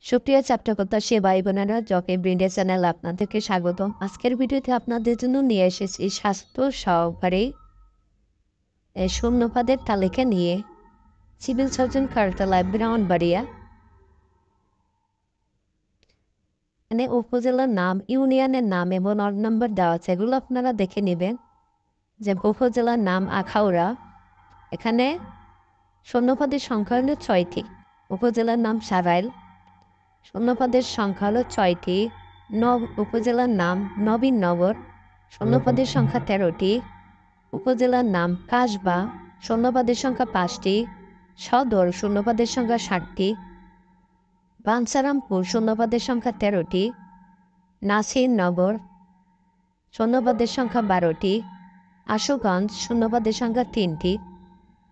সুপ্রিয় ছাত্রকর্তা ভাই বোনেরা, জকে ব্রিন্ডে চ্যানেল আপনাদেরকে স্বাগতম। আজকের ভিডিওতে আপনাদের জন্য নিয়ে এসেছি স্বাস্থ্য সহকারী শূন্যপদের তালিকা নিয়ে। সিভিল সার্জন কার্যালয় ব্রাহ্মণবাড়িয়া। এখানে উপজেলার নাম, ইউনিয়নের নাম এবং ওয়ার্ড নম্বর দেওয়া আছে, এগুলো আপনারা দেখে নেবেন। যে উপজেলার নাম আখাউড়া, এখানে শূন্যপদের সংখ্যা হলো 6টি। উপজেলার নাম সারাইল, শূন্যপদের সংখ্যা হলো 6টি। উপজেলার নাম নবীননগর, শূন্যপদের সংখ্যা 13টি। উপজেলার নাম কাসবা, শূন্যপদের সংখ্যা 5টি। সদর, শূন্যপদের সংখ্যা 60টি। বাঞ্ছারামপুর, শূন্যপদের সংখ্যা 13টি। নাসিরনগর, শূন্যপদের সংখ্যা 12টি। আশুগঞ্জ, শূন্যপদের সংখ্যা 3টি।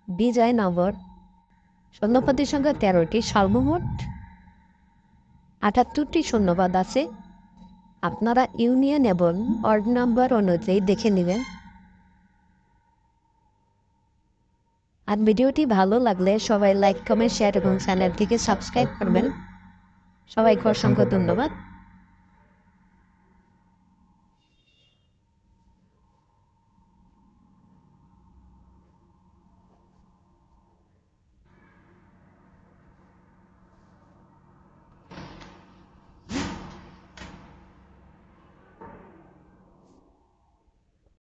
বিজয়নগর, শূন্যপদের সংখ্যা 13টি। সর্বমোট 78টি শূন্যপদ আছে। আপনারা ইউনিয়ন এবং ওয়ার্ড নাম্বার অনুযায়ী দেখে নেবেন। আর ভিডিওটি ভালো লাগলে সবাই লাইক, কমেন্ট, শেয়ার এবং চ্যানেলটিকে সাবস্ক্রাইব করবেন। সবাইকে অসংখ্য ধন্যবাদ।